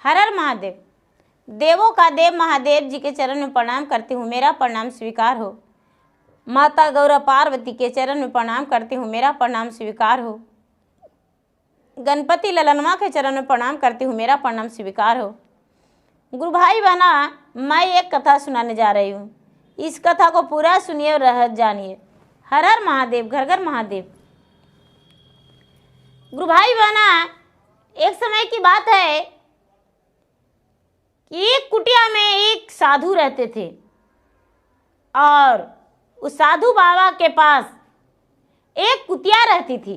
हर हर महादेव। देवों का देव महादेव जी के चरण में प्रणाम करती हूँ, मेरा प्रणाम स्वीकार हो। माता गौरा पार्वती के चरण में प्रणाम करती हूँ, मेरा प्रणाम स्वीकार हो। गणपति ललनमा के चरण में प्रणाम करती हूँ, मेरा प्रणाम स्वीकार हो। गुरु भाई बहना, मैं एक कथा सुनाने जा रही हूँ। इस कथा को पूरा सुनिए और रहस्य जानिए। हर हर महादेव, घर घर महादेव। गुरु भाई बहना, एक समय की बात है कि एक कुटिया में एक साधु रहते थे और उस साधु बाबा के पास एक कुतिया रहती थी।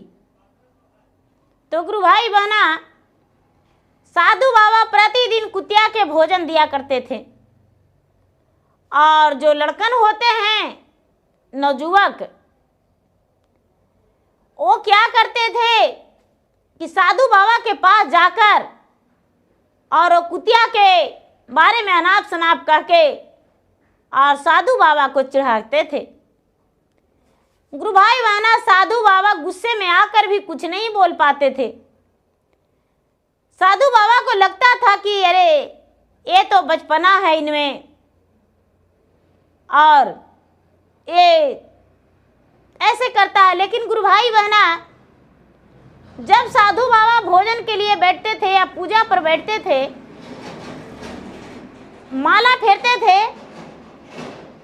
तो गुरु भाई बहना, साधु बाबा प्रतिदिन कुतिया के भोजन दिया करते थे और जो लड़कन होते हैं, नवजुवक, वो क्या करते थे कि साधु बाबा के पास जाकर और वो कुतिया के बारे में अनाप शनाप करके और साधु बाबा को चिढ़ाते थे। गुरु भाई बहना, साधु बाबा गुस्से में आकर भी कुछ नहीं बोल पाते थे। साधु बाबा को लगता था कि अरे ये तो बचपना है इनमें और ये ऐसे करता है। लेकिन गुरु भाई बहना, जब साधु बाबा भोजन के लिए बैठते थे या पूजा पर बैठते थे, माला फेरते थे,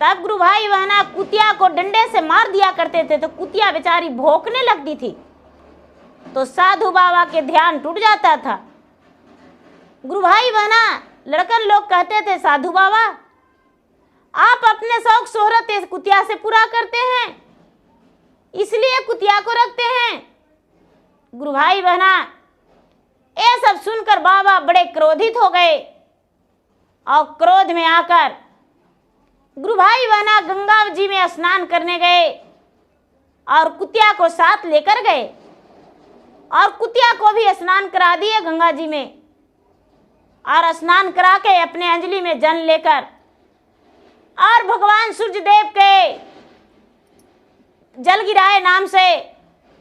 तब गुरु भाई बहना कुतिया को डंडे से मार दिया करते थे। तो कुतिया बेचारी भौंकने लगती थी तो साधु बाबा के ध्यान टूट जाता था। गुरु भाई बहना, लड़कन लोग कहते थे, साधु बाबा आप अपने शौक शोहरत इस कुतिया से पूरा करते हैं, इसलिए कुतिया को रखते हैं। गुरु भाई बहना, ये सब सुनकर बाबा बड़े क्रोधित हो गए और क्रोध में आकर गुरु भाई बहना गंगा जी में स्नान करने गए और कुतिया को साथ लेकर गए और कुतिया को भी स्नान करा दिए गंगा जी में। और स्नान करा के अपने अंजलि में जल लेकर और भगवान सूर्य देव के जल गिराए नाम से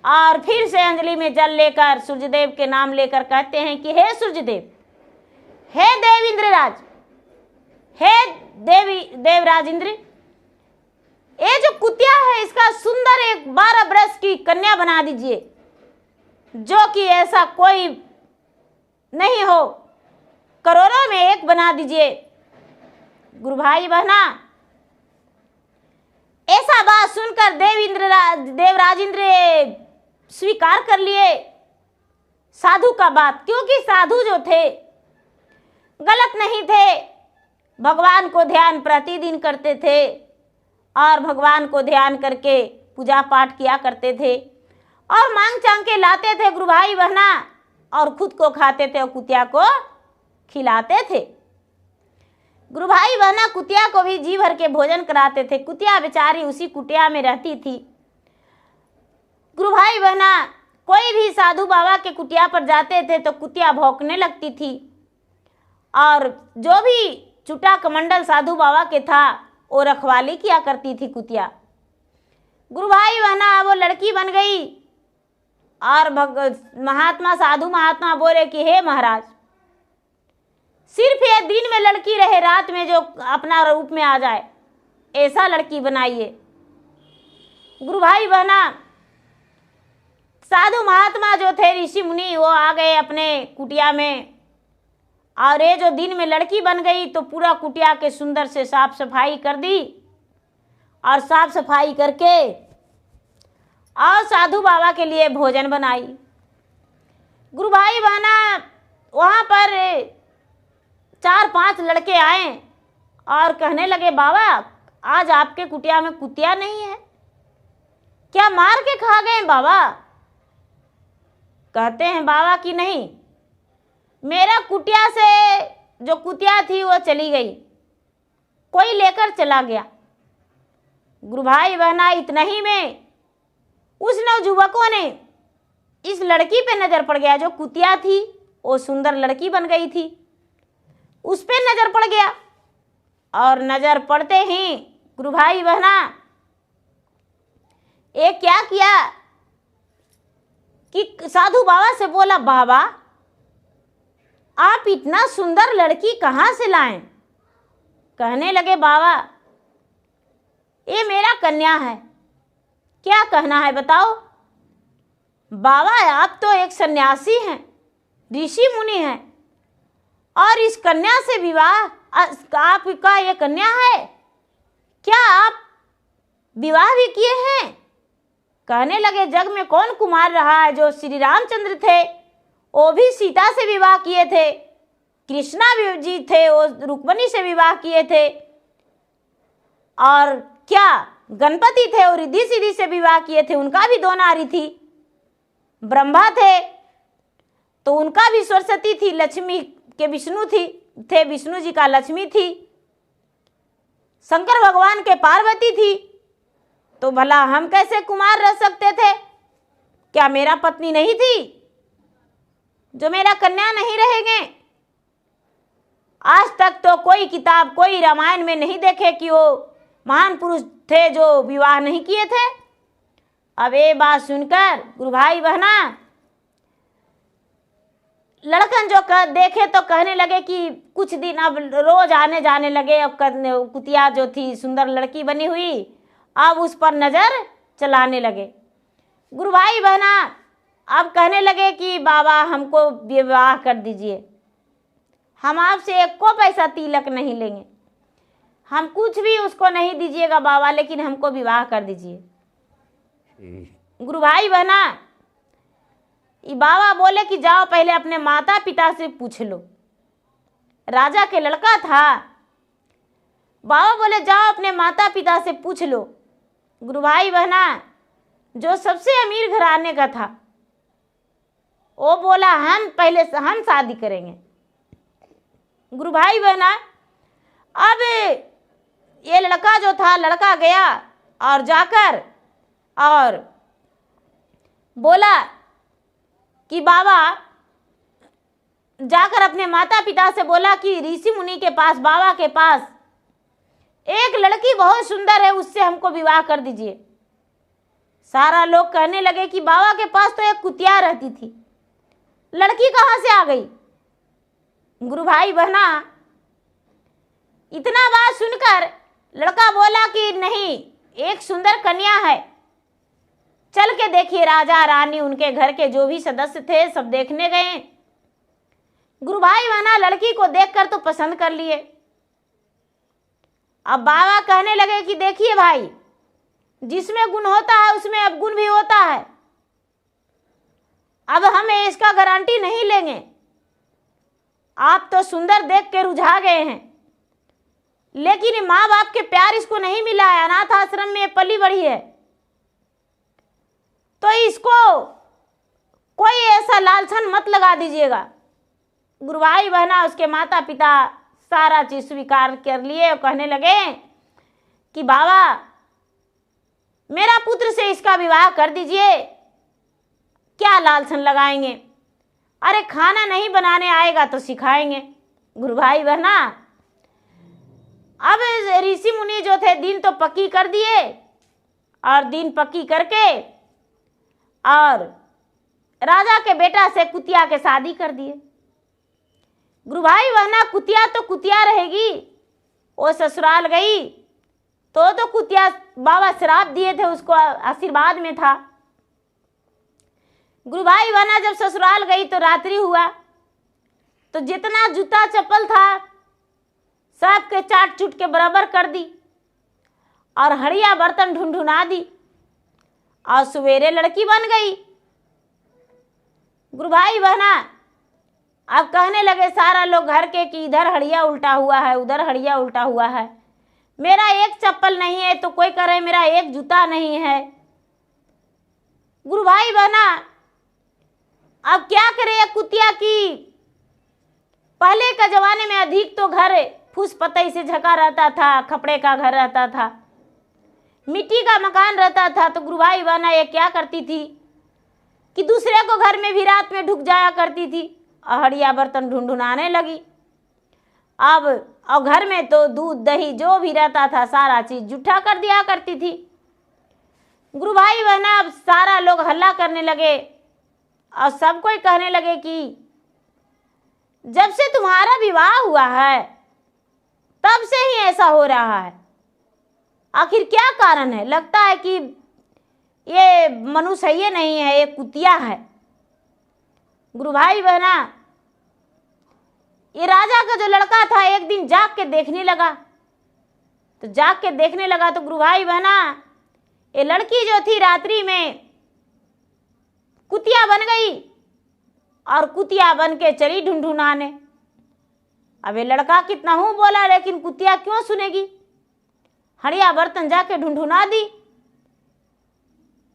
और फिर से अंजलि में जल लेकर सूर्य देव के नाम लेकर कहते हैं कि हे सूर्य देव, हे देव इंद्रराज, हे देवराज इंद्र, ये जो कुतिया है इसका सुंदर एक 12 वर्ष की कन्या बना दीजिए, जो कि ऐसा कोई नहीं हो, करोड़ों में एक बना दीजिए। गुरु भाई बहना, ऐसा बात सुनकर देवराज इंद्र स्वीकार कर लिए साधु का बात, क्योंकि साधु जो थे गलत नहीं थे, भगवान को ध्यान प्रतिदिन करते थे और भगवान को ध्यान करके पूजा पाठ किया करते थे और मांग चांग के लाते थे गुरु भाई बहना और खुद को खाते थे और कुतिया को खिलाते थे। गुरु भाई बहना कुतिया को भी जी भर के भोजन कराते थे। कुतिया बेचारी उसी कुटिया में रहती थी। गुरु भाई बहना, कोई भी साधु बाबा के कुटिया पर जाते थे तो कुतिया भौंकने लगती थी और जो भी चुटा कमंडल साधु बाबा के था वो रखवाली किया करती थी कुतिया। गुरु भाई बहना, वो लड़की बन गई और महात्मा साधु महात्मा बोले कि हे महाराज, सिर्फ ये दिन में लड़की रहे, रात में जो अपना रूप में आ जाए, ऐसा लड़की बनाइए। गुरु भाई बहना, साधु महात्मा जो थे, ऋषि मुनि, वो आ गए अपने कुटिया में और ये जो दिन में लड़की बन गई तो पूरा कुटिया के सुंदर से साफ सफाई कर दी और साफ सफाई करके और साधु बाबा के लिए भोजन बनाई। गुरु भाई बहना, वहाँ पर 4-5 लड़के आए और कहने लगे, बाबा आज आपके कुटिया में कुतिया नहीं है, क्या मार के खा गए बाबा? कहते हैं बाबा कि नहीं, मेरा कुटिया से जो कुतिया थी वो चली गई, कोई लेकर चला गया। गुरु भाई बहना, इतना ही में उस नवजुवकों ने इस लड़की पे नजर पड़ गया। जो कुतिया थी वो सुंदर लड़की बन गई थी, उस पे नजर पड़ गया और नजर पड़ते ही गुरु भाई बहना एक क्या किया कि साधु बाबा से बोला, बाबा आप आप इतना सुंदर लड़की कहाँ से लाएं? कहने लगे बाबा ये मेरा कन्या है। क्या कहना है बताओ? बाबा आप तो एक सन्यासी हैं, ऋषि मुनि हैं, और इस कन्या से विवाह, आपका ये कन्या है? क्या आप विवाह भी किए हैं? कहने लगे जग में कौन कुमार रहा है? जो श्री रामचंद्र थे वो भी सीता से विवाह किए थे, कृष्णा जी थे वो रुक्मिणी से विवाह किए थे, और क्या गणपति थे वो रिद्धि सिद्धि से विवाह किए थे, उनका भी 2 नारी थी। ब्रह्मा थे तो उनका भी सरस्वती थी, लक्ष्मी के विष्णु थे विष्णु जी का लक्ष्मी थी, शंकर भगवान के पार्वती थी। तो भला हम कैसे कुमार रह सकते थे? क्या मेरा पत्नी नहीं थी जो मेरा कन्या नहीं रहेंगे? आज तक तो कोई किताब, कोई रामायण में नहीं देखे कि वो महान पुरुष थे जो विवाह नहीं किए थे। अब ये बात सुनकर गुरु भाई बहना लड़कन जो देखे तो कहने लगे कि कुछ दिन अब रोज आने जाने लगे। अब कुतिया जो थी सुंदर लड़की बनी हुई, अब उस पर नजर चलाने लगे। गुरु भाई बहना अब कहने लगे कि बाबा हमको विवाह कर दीजिए, हम आपसे 1 को पैसा तिलक नहीं लेंगे, हम कुछ भी उसको नहीं दीजिएगा बाबा, लेकिन हमको विवाह कर दीजिए। गुरु भाई बहना ये बाबा बोले कि जाओ पहले अपने माता पिता से पूछ लो। राजा के लड़का था, बाबा बोले जाओ अपने माता पिता से पूछ लो। गुरु भाई बहना जो सबसे अमीर घराने का था वो बोला हम शादी करेंगे। गुरु भाई बहना अब ये लड़का जो था, लड़का गया और जाकर और बोला कि बाबा, जाकर अपने माता पिता से बोला कि ऋषि मुनि के पास, बाबा के पास एक लड़की बहुत सुंदर है, उससे हमको विवाह कर दीजिए। सारा लोग कहने लगे कि बाबा के पास तो एक कुतिया रहती थी, लड़की कहाँ से आ गई? गुरु भाई बहना इतना बात सुनकर लड़का बोला कि नहीं, एक सुंदर कन्या है, चल के देखिए। राजा रानी उनके घर के जो भी सदस्य थे सब देखने गए। गुरु भाई बहना लड़की को देखकर तो पसंद कर लिए। अब बाबा कहने लगे कि देखिए भाई, जिसमें गुण होता है उसमें अवगुण भी होता है, अब हम इसका गारंटी नहीं लेंगे। आप तो सुंदर देख के रुझा गए हैं, लेकिन माँ बाप के प्यार इसको नहीं मिला है, अनाथ आश्रम में पली बढ़ी है, तो इसको कोई ऐसा लालसन मत लगा दीजिएगा। गुरु भाई बहना उसके माता पिता सारा चीज स्वीकार कर लिए और कहने लगे कि बाबा मेरा पुत्र से इसका विवाह कर दीजिए, क्या लालसन लगाएंगे? अरे खाना नहीं बनाने आएगा तो सिखाएंगे। गुरु भाई बहना अब ऋषि मुनि जो थे दिन तो पक्की कर दिए, और दिन पक्की करके और राजा के बेटा से कुतिया के शादी कर दिए। गुरु भाई बहना कुतिया तो कुतिया रहेगी, वो ससुराल गई तो कुतिया बाबा श्राप दिए थे, उसको आशीर्वाद में था। गुरु भाई बहना जब ससुराल गई तो रात्रि हुआ, तो जितना जूता चप्पल था सब के चाट चूट के बराबर कर दी और हड़िया बर्तन ढूंढुना दी, और सवेरे लड़की बन गई। गुरु भाई बहना अब कहने लगे सारा लोग घर के कि इधर हड़िया उल्टा हुआ है, उधर हड़िया उल्टा हुआ है, मेरा एक चप्पल नहीं है तो कोई कह रहे मेरा एक जूता नहीं है। गुरु भाई बहना अब क्या करे कुतिया की? पहले का जमाने में अधिक तो घर फूस पतई से झका रहता था, खपड़े का घर रहता था, मिट्टी का मकान रहता था। तो गुरु भाई बहना ये क्या करती थी कि दूसरे को घर में भी रात में ढुक जाया करती थी, हड़िया बर्तन ढूंढुनाने लगी। अब और घर में तो दूध दही जो भी रहता था सारा चीज जूठा कर दिया करती थी। गुरु भाई बहना अब सारा लोग हल्ला करने लगे और सब कोई कहने लगे कि जब से तुम्हारा विवाह हुआ है तब से ही ऐसा हो रहा है। आखिर क्या कारण है? लगता है कि ये मनुष्य ये नहीं है, ये कुतिया है। गुरु भाई बहना, ये राजा का जो लड़का था एक दिन जाग के देखने लगा। तो जाग के देखने लगा तो गुरु भाई बहना, ये लड़की जो थी रात्रि में कुतिया बन गई और कुतिया बन के चली ढूंढूनाने। अब ये लड़का कितना हूं बोला, लेकिन कुतिया क्यों सुनेगी। हड़िया बर्तन जाके ढूंढूना दी,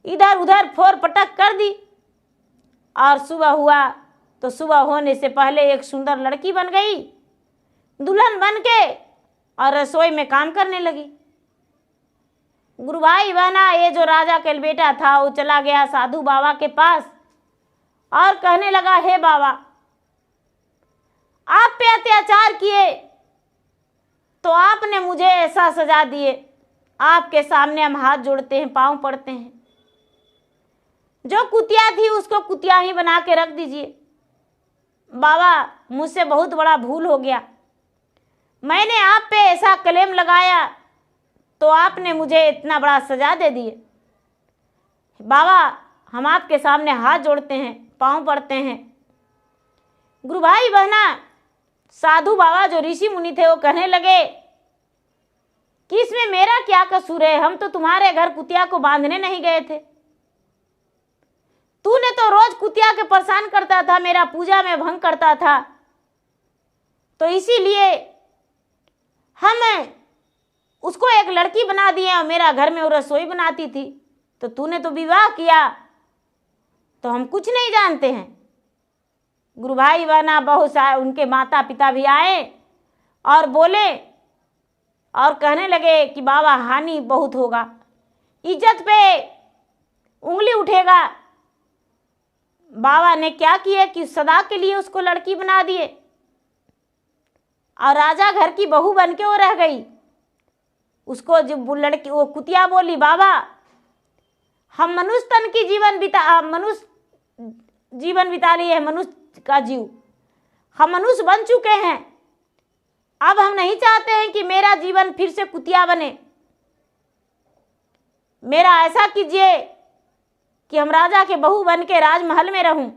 इधर उधर फोर पटक कर दी। और सुबह हुआ तो सुबह होने से पहले एक सुंदर लड़की बन गई, दुल्हन बन के, और रसोई में काम करने लगी। गुरु भाई बहना, ये जो राजा का बेटा था वो चला गया साधु बाबा के पास और कहने लगा, हे बाबा, आप पे अत्याचार किए तो आपने मुझे ऐसा सजा दिए। आपके सामने हम हाथ जोड़ते हैं, पांव पड़ते हैं। जो कुतिया थी उसको कुतिया ही बना के रख दीजिए। बाबा, मुझसे बहुत बड़ा भूल हो गया। मैंने आप पे ऐसा क्लेम लगाया तो आपने मुझे इतना बड़ा सजा दे दिए। बाबा, हम आपके सामने हाथ जोड़ते हैं, पांव पड़ते हैं। गुरु भाई बहना, साधु बाबा जो ऋषि मुनि थे वो कहने लगे कि इसमें मेरा क्या कसूर है? हम तो तुम्हारे घर कुतिया को बांधने नहीं गए थे। तूने तो रोज कुतिया के परेशान करता था, मेरा पूजा में भंग करता था, तो इसीलिए हम उसको एक लड़की बना दिए और मेरा घर में वो रसोई बनाती थी। तो तूने तो विवाह किया, तो हम कुछ नहीं जानते हैं। गुरु भाई बहना, बहुत सारे उनके माता पिता भी आए और बोले और कहने लगे कि बाबा, हानि बहुत होगा, इज्जत पे उंगली उठेगा। बाबा ने क्या किया कि सदा के लिए उसको लड़की बना दिए और राजा घर की बहू बन के वो रह गई। उसको जब वो लड़की, वो कुतिया बोली, बाबा, हम मनुष्य तन की जीवन बिता लिए है, मनुष्य का जीव, हम मनुष्य बन चुके हैं। अब हम नहीं चाहते हैं कि मेरा जीवन फिर से कुतिया बने। मेरा ऐसा कीजिए कि हम राजा के बहू बन के राजमहल में रहूं।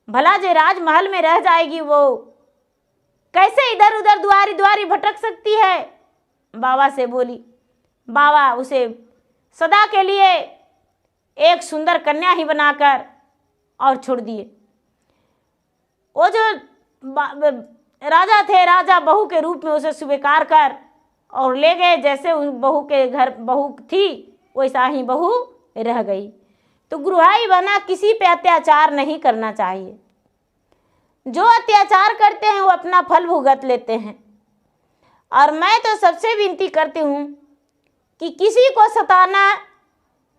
भला जे राजमहल में रह जाएगी वो कैसे इधर उधर दुआरी दुआरी भटक सकती है? बाबा से बोली। बाबा उसे सदा के लिए एक सुंदर कन्या ही बनाकर और छोड़ दिए। वो जो राजा थे, राजा बहू के रूप में उसे स्वीकार कर और ले गए। जैसे उन बहू के घर बहू थी वैसा ही बहू रह गई। तो गुरु भाई बहना, किसी पे अत्याचार नहीं करना चाहिए। जो अत्याचार करते हैं वो अपना फल भुगत लेते हैं। और मैं तो सबसे विनती करती हूँ कि किसी को सताना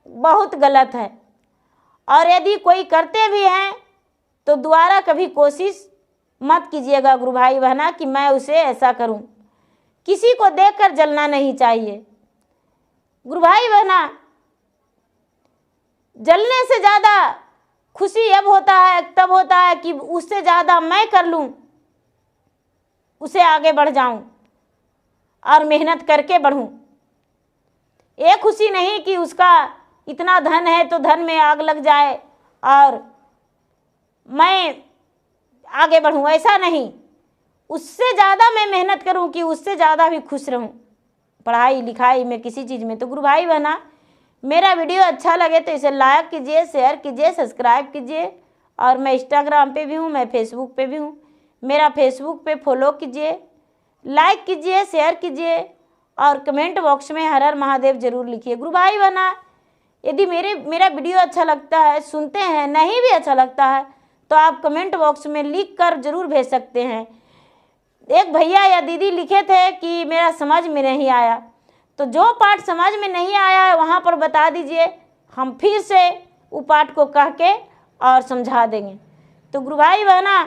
बहुत गलत है, और यदि कोई करते भी हैं तो दोबारा कभी कोशिश मत कीजिएगा गुरु भाई बहना कि मैं उसे ऐसा करूं। किसी को देखकर जलना नहीं चाहिए। गुरु भाई बहना, जलने से ज़्यादा खुशी तब होता है कि उससे ज़्यादा मैं कर लूं, उसे आगे बढ़ जाऊं और मेहनत करके बढ़ूं। ये खुशी नहीं कि उसका इतना धन है तो धन में आग लग जाए और मैं आगे बढ़ूं, ऐसा नहीं। उससे ज़्यादा मैं मेहनत करूं कि उससे ज़्यादा भी खुश रहूं पढ़ाई लिखाई में, किसी चीज़ में। तो गुरु भाई बहना, मेरा वीडियो अच्छा लगे तो इसे लाइक कीजिए, शेयर कीजिए, सब्सक्राइब कीजिए। और मैं इंस्टाग्राम पे भी हूँ, मैं फेसबुक पे भी हूँ। मेरा फेसबुक पे फॉलो कीजिए, लाइक कीजिए, शेयर कीजिए और कमेंट बॉक्स में हर हर महादेव जरूर लिखिए। गुरु भाई बहना, यदि मेरा वीडियो अच्छा लगता है, सुनते हैं, नहीं भी अच्छा लगता है तो आप कमेंट बॉक्स में लिख कर जरूर भेज सकते हैं। एक भैया या दीदी लिखे थे कि मेरा समझ में नहीं आया, तो जो पाठ समझ में नहीं आया है वहाँ पर बता दीजिए, हम फिर से वो पाठ को कह के और समझा देंगे। तो गुरु भाई बहना,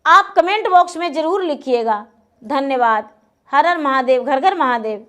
आप कमेंट बॉक्स में ज़रूर लिखिएगा। धन्यवाद। हर हर महादेव, घर घर महादेव।